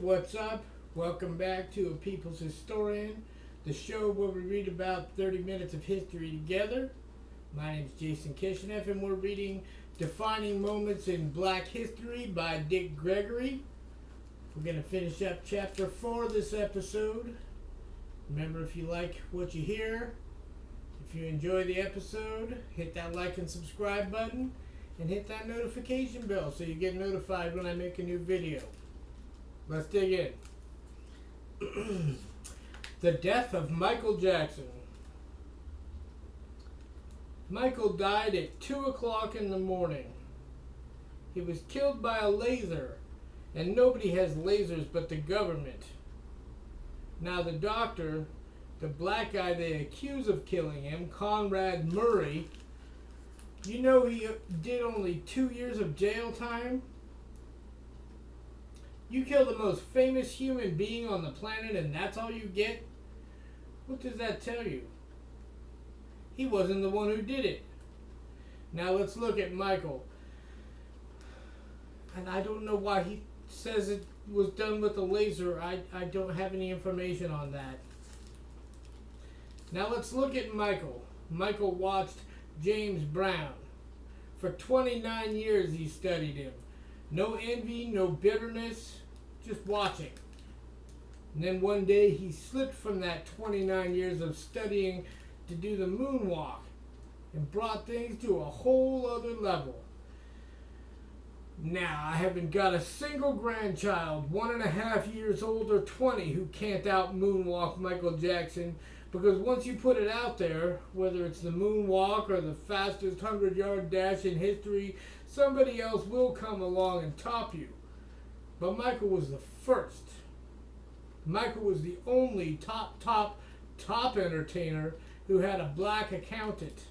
What's up? Welcome back to A People's Historian, the show where we read about 30 minutes of history together. My name is Jason Kishinev, and we're reading Defining Moments in Black History by Dick Gregory. We're going to finish up Chapter 4 this episode. Remember, if you like what you hear, if you enjoy the episode, hit that like and subscribe button, and hit that notification bell so you get notified when I make a new video. Let's dig in. The death of Michael Jackson. Michael died at 2 o'clock in the morning. He was killed by a laser, and nobody has lasers but the government. Now the doctor, the black guy they accuse of killing him, Conrad Murray, you know he did only 2 years of jail time? You kill the most famous human being on the planet and that's all you get? What does that tell you? He wasn't the one who did it. Now let's look at Michael. And I don't know why he says it was done with a laser. I don't have any information on that. Now let's look at Michael. Michael watched James Brown. For 29 years he studied him. No envy, no bitterness, just watching. And then one day he slipped from that 29 years of studying to do the moonwalk and brought things to a whole other level. Now, I haven't got a single grandchild, 1.5 years old or 20, who can't out moonwalk Michael Jackson, because once you put it out there, whether it's the moonwalk or the fastest 100-yard dash in history, somebody else will come along and top you. But Michael was the first. Michael was the only top entertainer who had a black accountant.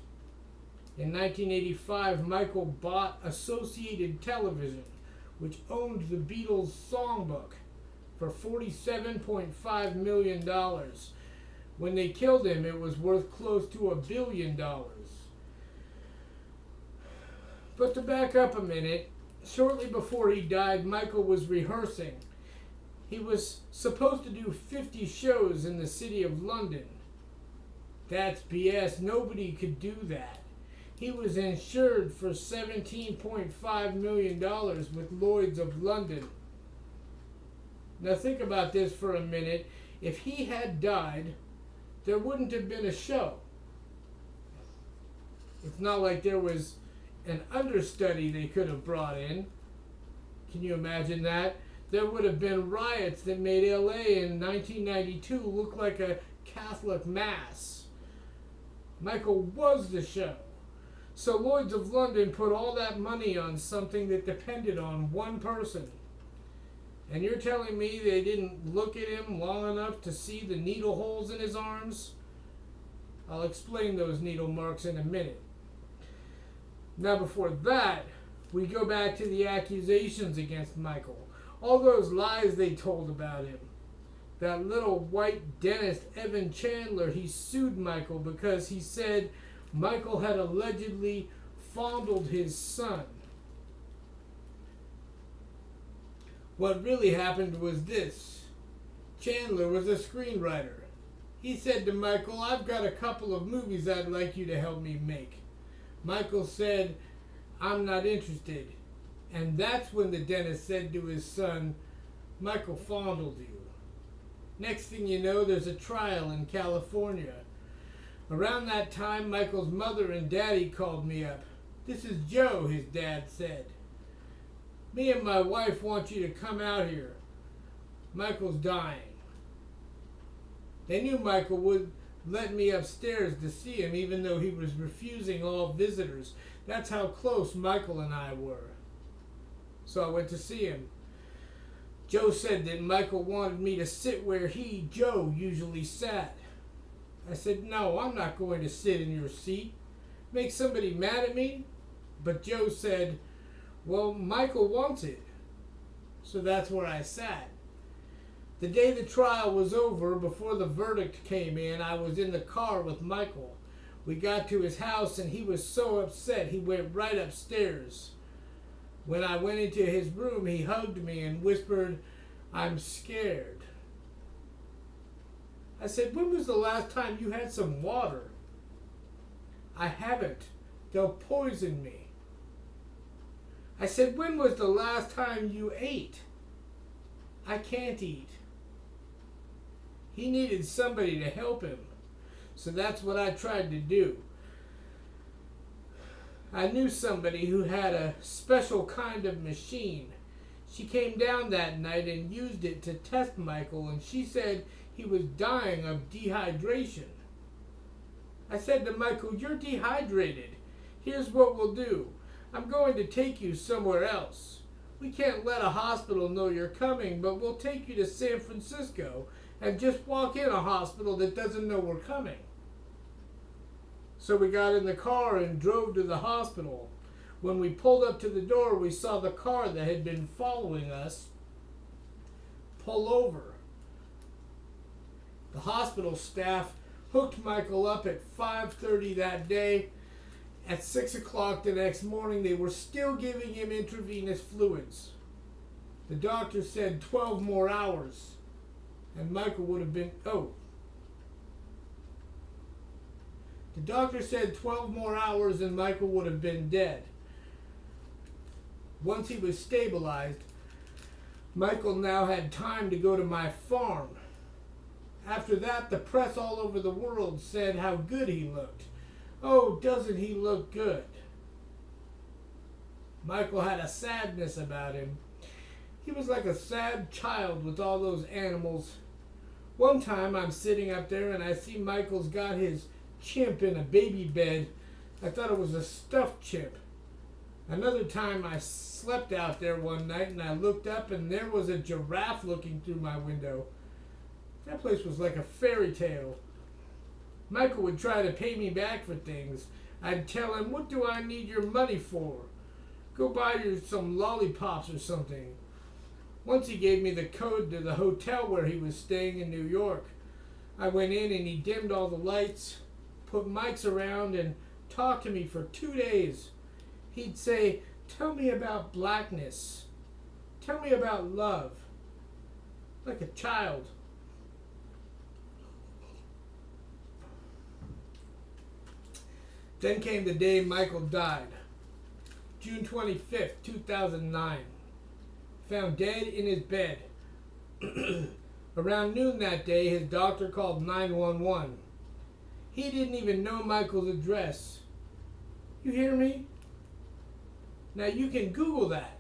In 1985, Michael bought Associated Television, which owned the Beatles songbook, for $47.5 million. When they killed him, it was worth close to $1 billion. But to back up a minute, shortly before he died, Michael was rehearsing. He was supposed to do 50 shows in the city of London. That's BS. Nobody could do that. He was insured for $17.5 million with Lloyd's of London. Now think about this for a minute. If he had died, there wouldn't have been a show. It's not like there was an understudy they could have brought in. Can you imagine that? There would have been riots that made LA in 1992 look like a Catholic mass. Michael was the show. So Lloyd's of London put all that money on something that depended on one person. And you're telling me they didn't look at him long enough to see the needle holes in his arms? I'll explain those needle marks in a minute. Now before that, we go back to the accusations against Michael. All those lies they told about him. That little white dentist, Evan Chandler, he sued Michael because he said Michael had allegedly fondled his son. What really happened was this. Chandler was a screenwriter. He said to Michael, "I've got a couple of movies I'd like you to help me make." Michael said, "I'm not interested." And that's when the dentist said to his son, "Michael fondled you." Next thing you know, there's a trial in California. Around that time, Michael's mother and daddy called me up. "This is Joe," his dad said. "Me and my wife want you to come out here. Michael's dying." They knew Michael would let me upstairs to see him, even though he was refusing all visitors. That's how close Michael and I were. So I went to see him. Joe said that Michael wanted me to sit where he, Joe, usually sat. I said, no, I'm not going to sit in your seat. Make somebody mad at me? But Joe said, well, Michael wants it. So that's where I sat. The day the trial was over, before the verdict came in, I was in the car with Michael. We got to his house and he was so upset he went right upstairs. When I went into his room, he hugged me and whispered, I'm scared. I said, when was the last time you had some water? I haven't. They'll poison me. I said, when was the last time you ate? I can't eat. He needed somebody to help him. So that's what I tried to do. I knew somebody who had a special kind of machine. She came down that night and used it to test Michael, and she said he was dying of dehydration. I said to Michael, you're dehydrated. Here's what we'll do. I'm going to take you somewhere else. We can't let a hospital know you're coming, but we'll take you to San Francisco and just walk in a hospital that doesn't know we're coming. So we got in the car and drove to the hospital. When we pulled up to the door, we saw the car that had been following us pull over. The hospital staff hooked Michael up at 5:30 that day. At 6 o'clock the next morning, they were still giving him intravenous fluids. The doctor said 12 more hours, and Michael would have been, The doctor said 12 more hours and Michael would have been dead. Once he was stabilized, Michael now had time to go to my farm. After that, the press all over the world said how good he looked. Oh, doesn't he look good? Michael had a sadness about him. He was like a sad child with all those animals. One time I'm sitting up there and I see Michael's got his chimp in a baby bed. I thought it was a stuffed chimp. Another time I slept out there one night and I looked up and there was a giraffe looking through my window. That place was like a fairy tale. Michael would try to pay me back for things. I'd tell him, what do I need your money for? Go buy you some lollipops or something. Once he gave me the code to the hotel where he was staying in New York. I went in and he dimmed all the lights, put mics around, and talked to me for 2 days. He'd say, tell me about blackness. Tell me about love. Like a child. Then came the day Michael died. June 25th, 2009. Found dead in his bed. Around noon that day, his doctor called 911. He didn't even know Michael's address. You hear me? Now you can Google that.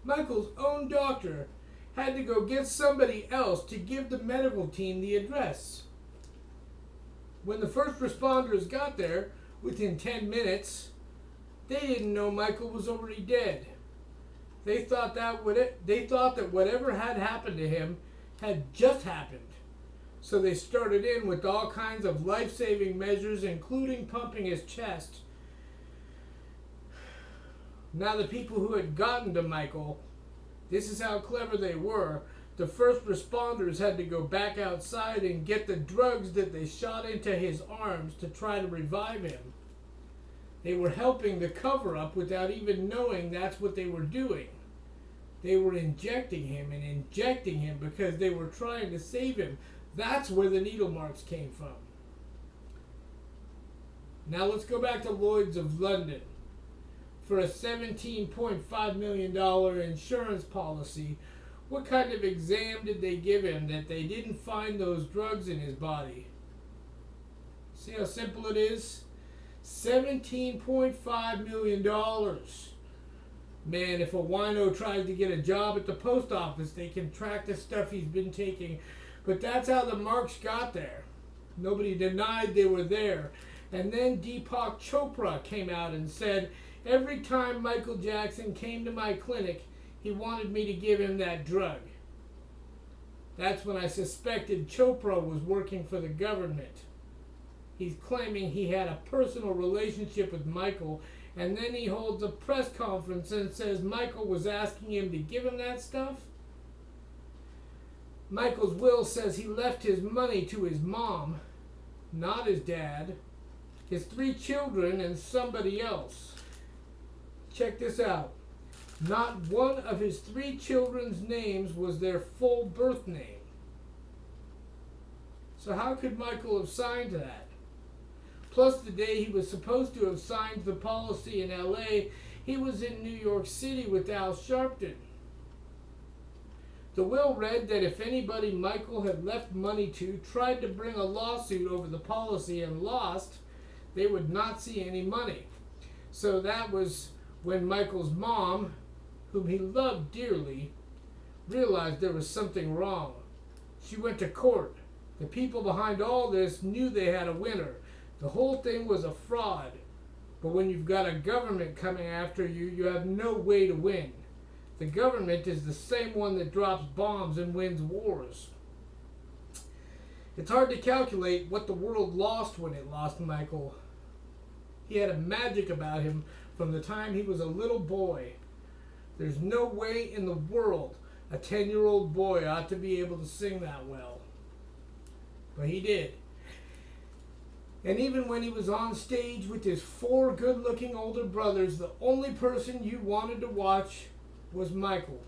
Michael's own doctor had to go get somebody else to give the medical team the address. When the first responders got there, within 10 minutes, they didn't know Michael was already dead. They thought that whatever had happened to him had just happened. So they started in with all kinds of life-saving measures, including pumping his chest. Now the people who had gotten to Michael, this is how clever they were. The first responders had to go back outside and get the drugs that they shot into his arms to try to revive him. They were helping the cover-up without even knowing that's what they were doing. They were injecting him and injecting him because they were trying to save him. That's where the needle marks came from. Now let's go back to Lloyd's of London. For a $17.5 million insurance policy, what kind of exam did they give him that they didn't find those drugs in his body? See how simple it is? $17.5 million. Man, if a wino tries to get a job at the post office, they can track the stuff he's been taking. But that's how the marks got there. Nobody denied they were there. And then Deepak Chopra came out and said, every time Michael Jackson came to my clinic, he wanted me to give him that drug. That's when I suspected Chopra was working for the government. He's claiming he had a personal relationship with Michael, and then he holds a press conference and says Michael was asking him to give him that stuff. Michael's will says he left his money to his mom, not his dad, his 3 children, and somebody else. Check this out. Not one of his 3 children's names was their full birth name. So how could Michael have signed that? Plus, the day he was supposed to have signed the policy in LA, he was in New York City with Al Sharpton. The will read that if anybody Michael had left money to tried to bring a lawsuit over the policy and lost, they would not see any money. So that was when Michael's mom, whom he loved dearly, realized there was something wrong. She went to court. The people behind all this knew they had a winner. The whole thing was a fraud. But when you've got a government coming after you, you have no way to win. The government is the same one that drops bombs and wins wars. It's hard to calculate what the world lost when it lost Michael. He had a magic about him from the time he was a little boy. There's no way in the world a 10-year-old boy ought to be able to sing that well. But he did. And even when he was on stage with his 4 good-looking older brothers, the only person you wanted to watch was Michael.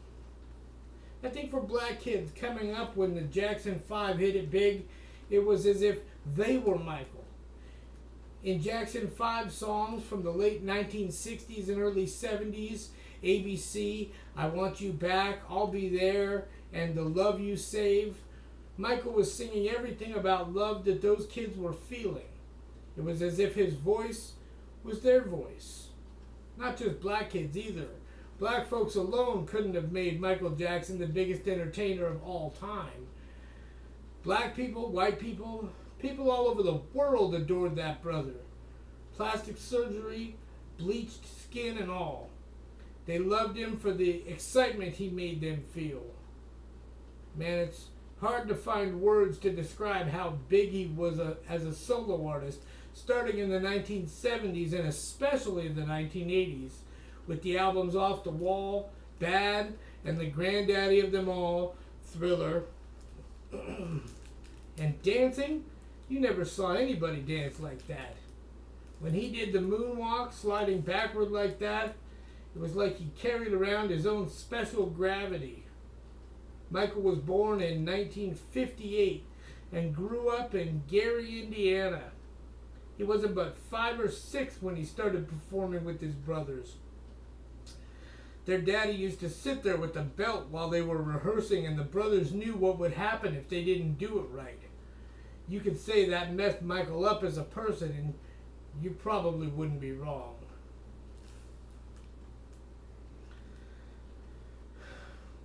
I think for black kids coming up when the Jackson 5 hit it big, it was as if they were Michael. In Jackson 5 songs from the late 1960s and early 70s, ABC, I Want You Back, I'll Be There, and The Love You Save, Michael was singing everything about love that those kids were feeling. It was as if his voice was their voice. Not just black kids either. Black folks alone couldn't have made Michael Jackson the biggest entertainer of all time. Black people, white people, people all over the world adored that brother. Plastic surgery, bleached skin and all. They loved him for the excitement he made them feel. Man, it's hard to find words to describe how big he was as a solo artist, starting in the 1970s and especially in the 1980s, with the albums Off the Wall, Bad, and the granddaddy of them all, Thriller. And dancing, you never saw anybody dance like that. When he did the moonwalk, sliding backward like that, it was like he carried around his own special gravity. Michael was born in 1958 and grew up in Gary, Indiana. He wasn't but 5 or 6 when he started performing with his brothers. Their daddy used to sit there with a belt while they were rehearsing, and the brothers knew what would happen if they didn't do it right. You could say that messed Michael up as a person, and you probably wouldn't be wrong.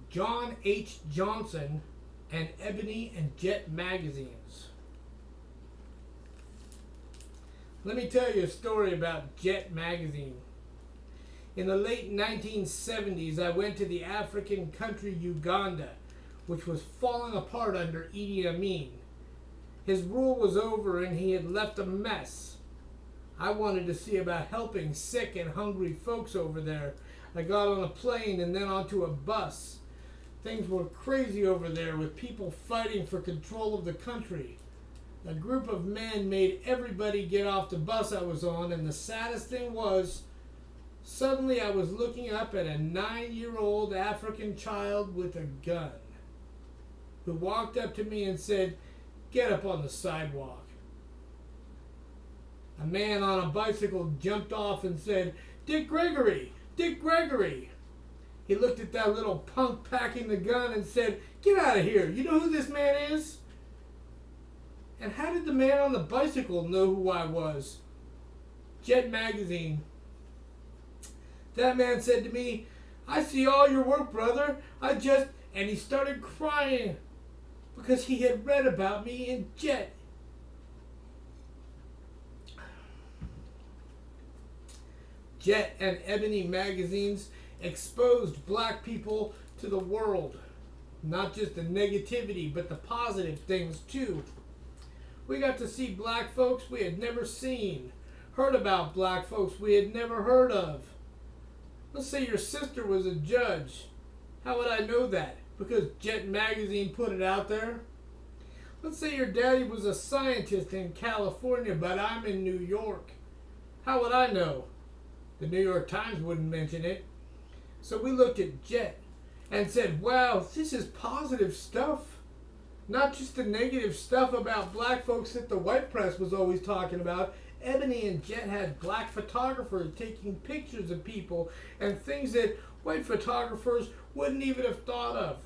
John H. Johnson and Ebony and Jet magazines. Let me tell you a story about Jet magazine. In the late 1970s, I went to the African country Uganda, which was falling apart under Idi Amin. His rule was over and he had left a mess. I wanted to see about helping sick and hungry folks over there. I got on a plane and then onto a bus. Things were crazy over there with people fighting for control of the country. A group of men made everybody get off the bus I was on, and the saddest thing was, suddenly I was looking up at a 9-year-old African child with a gun who walked up to me and said, "Get up on the sidewalk." A man on a bicycle jumped off and said, "Dick Gregory! Dick Gregory!" He looked at that little punk packing the gun and said, "Get out of here. You know who this man is?" And how did the man on the bicycle know who I was? Jet magazine. That man said to me, "I see all your work, brother. And he started crying because he had read about me in Jet. Jet and Ebony magazines exposed black people to the world. Not just the negativity, but the positive things too. We got to see black folks we had never seen. Heard about black folks we had never heard of. Let's say your sister was a judge. How would I know that? Because Jet Magazine put it out there? Let's say your daddy was a scientist in California, but I'm in New York. How would I know? The New York Times wouldn't mention it. So we looked at Jet and said, wow, this is positive stuff. Not just the negative stuff about black folks that the white press was always talking about. Ebony and Jet had black photographers taking pictures of people and things that white photographers wouldn't even have thought of.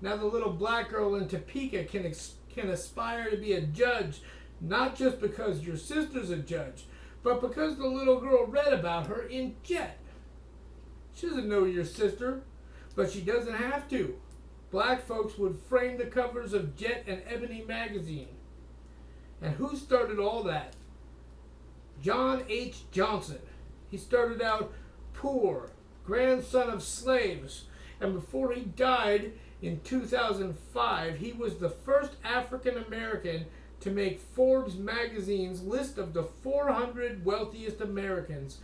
Now the little black girl in Topeka can aspire to be a judge, not just because your sister's a judge, but because the little girl read about her in Jet. She doesn't know your sister, but she doesn't have to. Black folks would frame the covers of Jet and Ebony magazine. And who started all that? John H. Johnson. He started out poor, grandson of slaves, and before he died in 2005, he was the first African American to make Forbes magazine's list of the 400 wealthiest Americans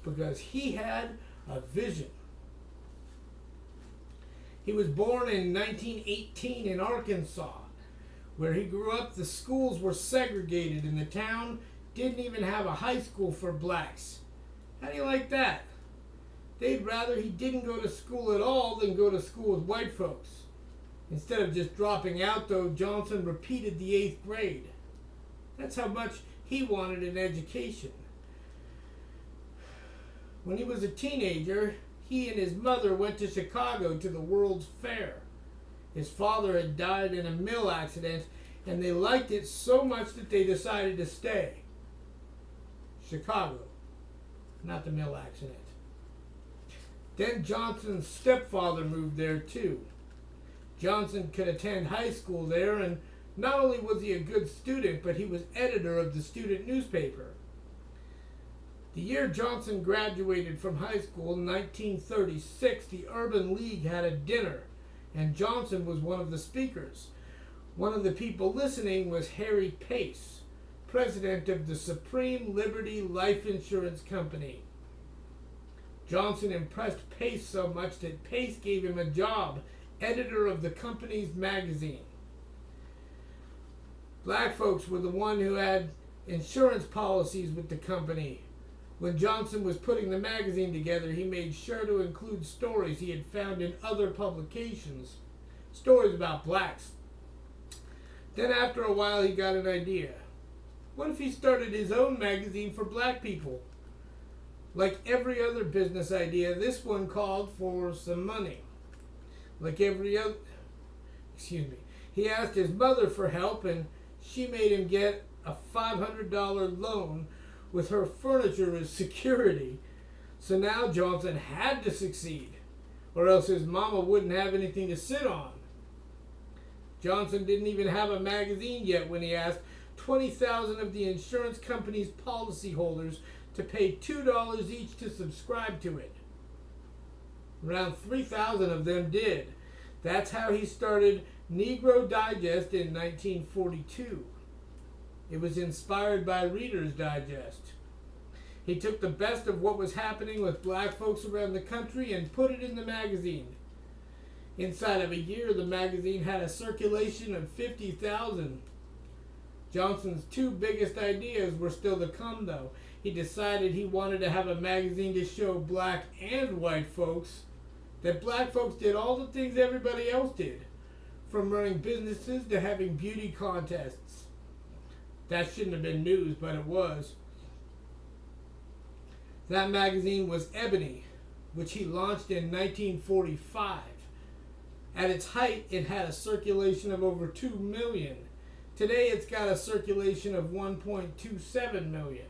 because he had a vision. He was born in 1918 in Arkansas. Where he grew up, the schools were segregated and the town didn't even have a high school for blacks. How do you like that? They'd rather he didn't go to school at all than go to school with white folks. Instead of just dropping out, though, Johnson repeated the 8th grade. That's how much he wanted an education. When he was a teenager, he and his mother went to Chicago to the World's Fair. His father had died in a mill accident, and they liked it so much that they decided to stay. Chicago, not the mill accident. Then Johnson's stepfather moved there too. Johnson could attend high school there, and not only was he a good student, but he was editor of the student newspaper. The year Johnson graduated from high school in 1936, the Urban League had a dinner, and Johnson was one of the speakers. One of the people listening was Harry Pace, president of the Supreme Liberty Life Insurance Company. Johnson impressed Pace so much that Pace gave him a job, editor of the company's magazine. Black folks were the one who had insurance policies with the company. When Johnson was putting the magazine together, he made sure to include stories he had found in other publications, stories about blacks. Then after a while, he got an idea. What if he started his own magazine for black people? Like every other business idea, this one called for some money. He asked his mother for help, and she made him get a $500 loan with her furniture as security. So now Johnson had to succeed, or else his mama wouldn't have anything to sit on. Johnson didn't even have a magazine yet when he asked 20,000 of the insurance company's policyholders to pay $2 each to subscribe to it. Around 3,000 of them did. That's how he started Negro Digest in 1942. It was inspired by Reader's Digest. He took the best of what was happening with black folks around the country and put it in the magazine. Inside of a year, the magazine had a circulation of 50,000. Johnson's two biggest ideas were still to come, though. He decided he wanted to have a magazine to show black and white folks that black folks did all the things everybody else did, from running businesses to having beauty contests. That shouldn't have been news, but it was. That magazine was Ebony, which he launched in 1945. At its height, it had a circulation of over 2 million. Today, it's got a circulation of 1.27 million.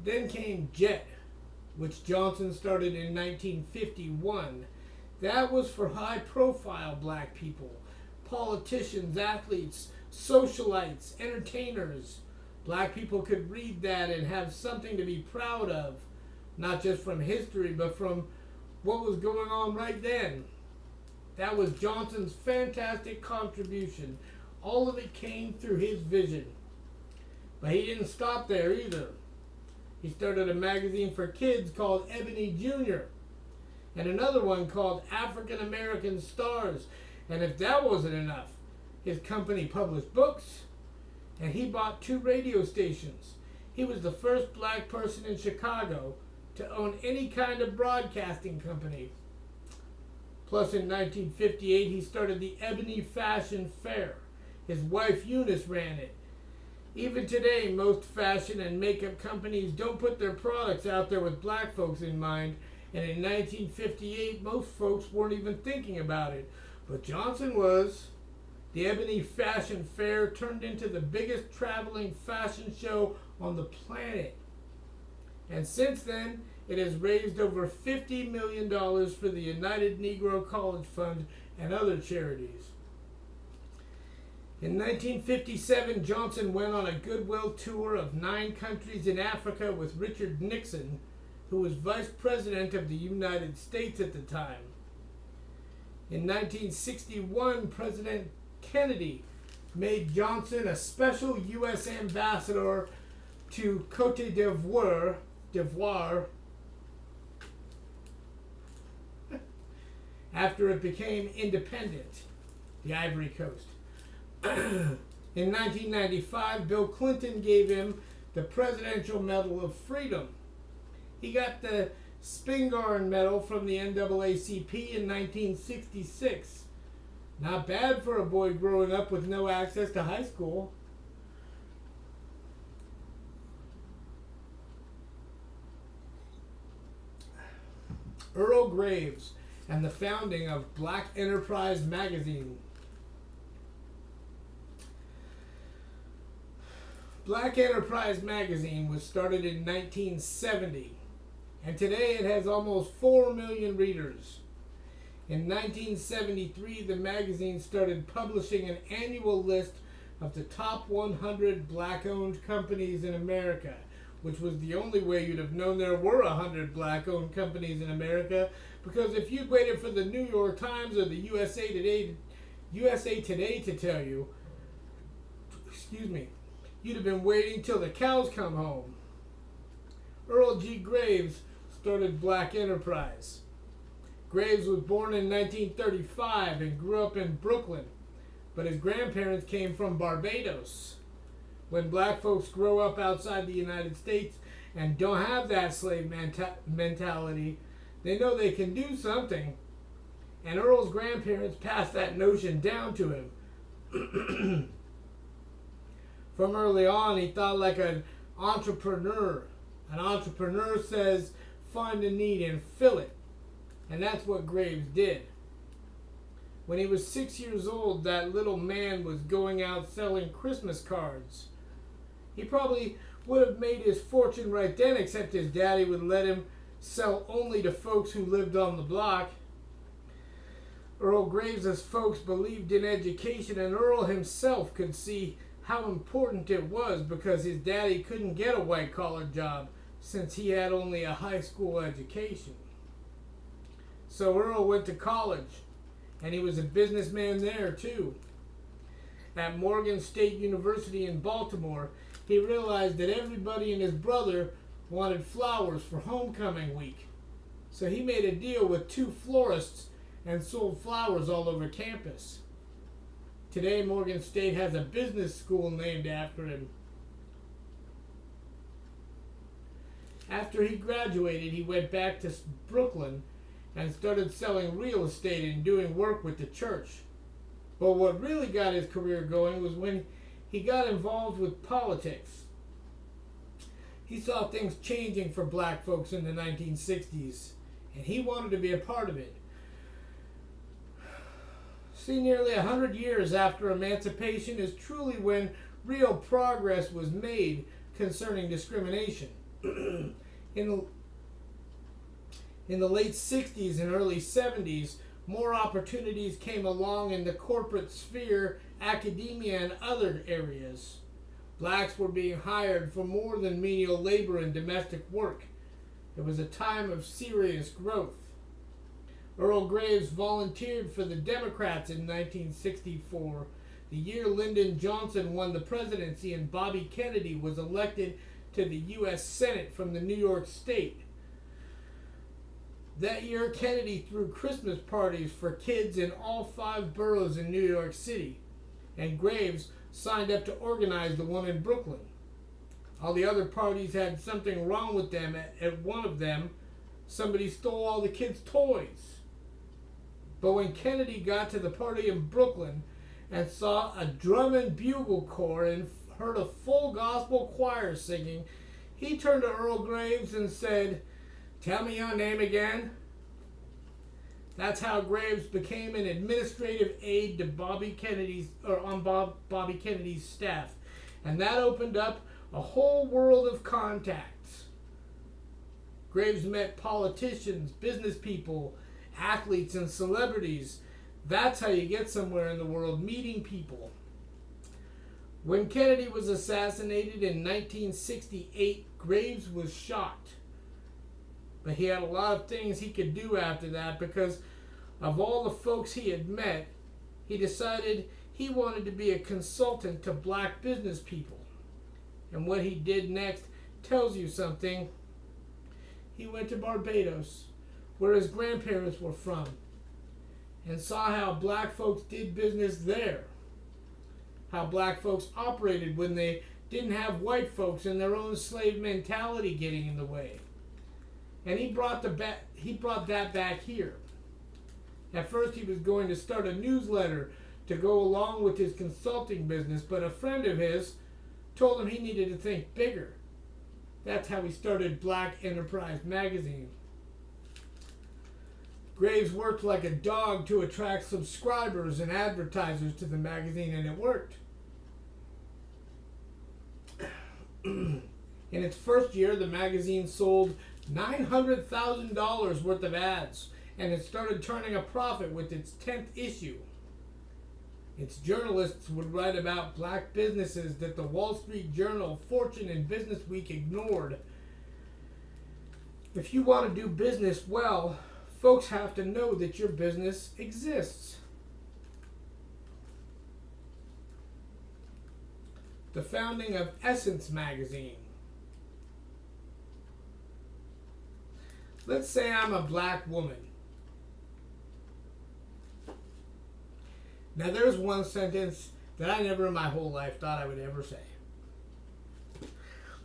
Then came Jet, which Johnson started in 1951. That was for high-profile black people, politicians, athletes, socialites, entertainers. Black people could read that and have something to be proud of, not just from history, but from what was going on right then. That was Johnson's fantastic contribution. All of it came through his vision. But he didn't stop there either. He started a magazine for kids called Ebony Jr. and another one called African American Stars. And if that wasn't enough, his company published books, and he bought 2 radio stations. He was the first black person in Chicago to own any kind of broadcasting company. Plus, in 1958, he started the Ebony Fashion Fair. His wife Eunice ran it. Even today, most fashion and makeup companies don't put their products out there with black folks in mind, and in 1958, most folks weren't even thinking about it. But Johnson was. The Ebony Fashion Fair turned into the biggest traveling fashion show on the planet. And since then, it has raised over $50 million for the United Negro College Fund and other charities. In 1957, Johnson went on a goodwill tour of 9 countries in Africa with Richard Nixon, who was Vice President of the United States at the time. In 1961, President Kennedy made Johnson a special U.S. ambassador to Côte d'Ivoire after it became independent, the Ivory Coast. In 1995, Bill Clinton gave him the Presidential Medal of Freedom. He got the Spingarn Medal from the NAACP in 1966. Not bad for a boy growing up with no access to high school. Earl Graves and the founding of Black Enterprise magazine. Black Enterprise magazine was started in 1970, and today it has almost 4 million readers. In 1973, the magazine started publishing an annual list of the top 100 black-owned companies in America, which was the only way you'd have known there were 100 black-owned companies in America, because if you'd waited for the New York Times or the USA Today to tell you, you'd have been waiting till the cows come home. Earl G. Graves started Black Enterprise. Graves was born in 1935 and grew up in Brooklyn, but his grandparents came from Barbados. When black folks grow up outside the United States and don't have that slave mentality, they know they can do something. And Earl's grandparents passed that notion down to him. From early on, he thought like an entrepreneur. An entrepreneur says, find a need and fill it. And that's what Graves did. When he was 6 years old, that little man was going out selling Christmas cards. He probably would have made his fortune right then, except his daddy would let him sell only to folks who lived on the block. Earl Graves' folks believed in education, and Earl himself could see how important it was because his daddy couldn't get a white-collar job since he had only a high school education. So Earl went to college, and he was a businessman there too. At Morgan State University in Baltimore, he realized that everybody and his brother wanted flowers for homecoming week. So he made a deal with 2 florists and sold flowers all over campus. Today, Morgan State has a business school named after him. After he graduated, he went back to Brooklyn and started selling real estate and doing work with the church. But what really got his career going was when he got involved with politics. He saw things changing for black folks in the 1960s, and he wanted to be a part of it. See, nearly 100 years after emancipation is truly when real progress was made concerning discrimination. In the late 60s and early 70s, more opportunities came along in the corporate sphere, academia, and other areas. Blacks were being hired for more than menial labor and domestic work. It was a time of serious growth. Earl Graves volunteered for the Democrats in 1964, the year Lyndon Johnson won the presidency and Bobby Kennedy was elected to the U.S. Senate from the New York State. That year, Kennedy threw Christmas parties for kids in all 5 boroughs in New York City, and Graves signed up to organize the one in Brooklyn. All the other parties had something wrong with them. At one of them, somebody stole all the kids' toys. But when Kennedy got to the party in Brooklyn and saw a drum and bugle corps and heard a full gospel choir singing, he turned to Earl Graves and said, "Tell me your name again." That's how Graves became an administrative aide to Bobby Kennedy's staff, and that opened up a whole world of contacts. Graves met politicians, business people, athletes, and celebrities. That's how you get somewhere in the world, meeting people. When Kennedy was assassinated in 1968, Graves was shot. But he had a lot of things he could do after that because of all the folks he had met. He decided he wanted to be a consultant to black business people. And what he did next tells you something. He went to Barbados, where his grandparents were from, and saw how black folks did business there. How black folks operated when they didn't have white folks and their own slave mentality getting in the way. And he brought that back here. At first he was going to start a newsletter to go along with his consulting business, but a friend of his told him he needed to think bigger. That's how he started Black Enterprise magazine. Graves worked like a dog to attract subscribers and advertisers to the magazine, and it worked. In its first year, the magazine sold $900,000 worth of ads, and it started turning a profit with its 10th issue. Its journalists would write about black businesses that the Wall Street Journal, Fortune, and Business Week ignored. If you want to do business well, folks have to know that your business exists. The founding of Essence magazine. Let's say I'm a black woman. Now there's one sentence that I never in my whole life thought I would ever say.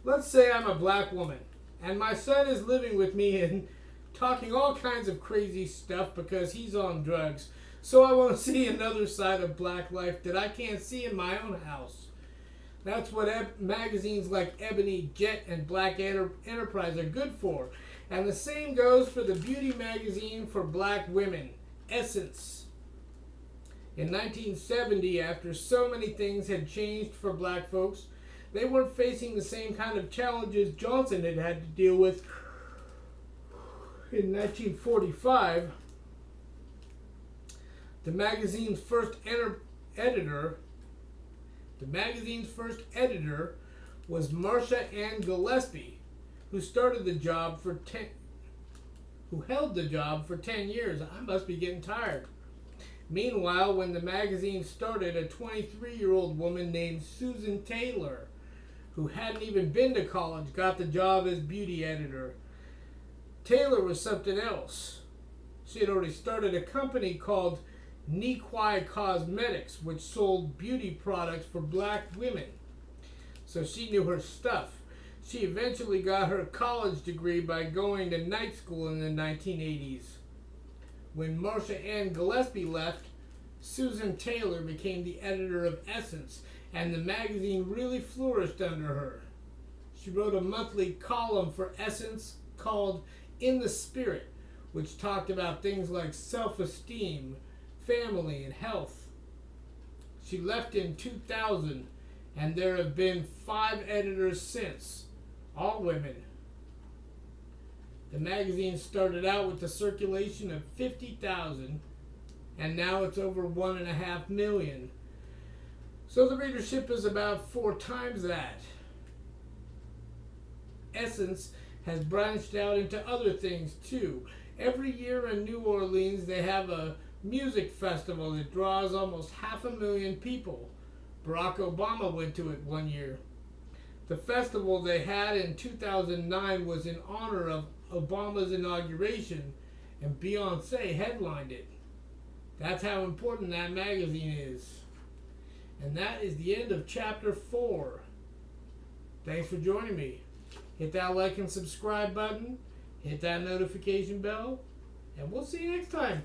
Let's say I'm a black woman and my son is living with me and talking all kinds of crazy stuff because he's on drugs. So I want to see another side of black life that I can't see in my own house. That's what magazines like Ebony, Jet, and Black Enterprise are good for. And the same goes for the beauty magazine for black women, Essence. In 1970, after so many things had changed for black folks, they weren't facing the same kind of challenges Johnson had had to deal with in 1945. The magazine's first editor was Marcia Ann Gillespie, who held the job for 10 years. I must be getting tired. Meanwhile, when the magazine started, a 23-year-old woman named Susan Taylor, who hadn't even been to college, got the job as beauty editor. Taylor was something else. She had already started a company called Nequai Cosmetics, which sold beauty products for black women. So she knew her stuff. She eventually got her college degree by going to night school in the 1980s. When Marcia Ann Gillespie left, Susan Taylor became the editor of Essence, and the magazine really flourished under her. She wrote a monthly column for Essence called In the Spirit, which talked about things like self-esteem, family, and health. She left in 2000, and there have been 5 editors since, all women. The magazine started out with a circulation of 50,000, and now it's over 1.5 million. So the readership is about 4 times that. Essence has branched out into other things too. Every year in New Orleans, they have a music festival that draws almost 500,000 people. Barack Obama went to it one year. The festival they had in 2009 was in honor of Obama's inauguration, and Beyonce headlined it. That's how important that magazine is. And that is the end of chapter 4. Thanks for joining me. Hit that like and subscribe button. Hit that notification bell. And we'll see you next time.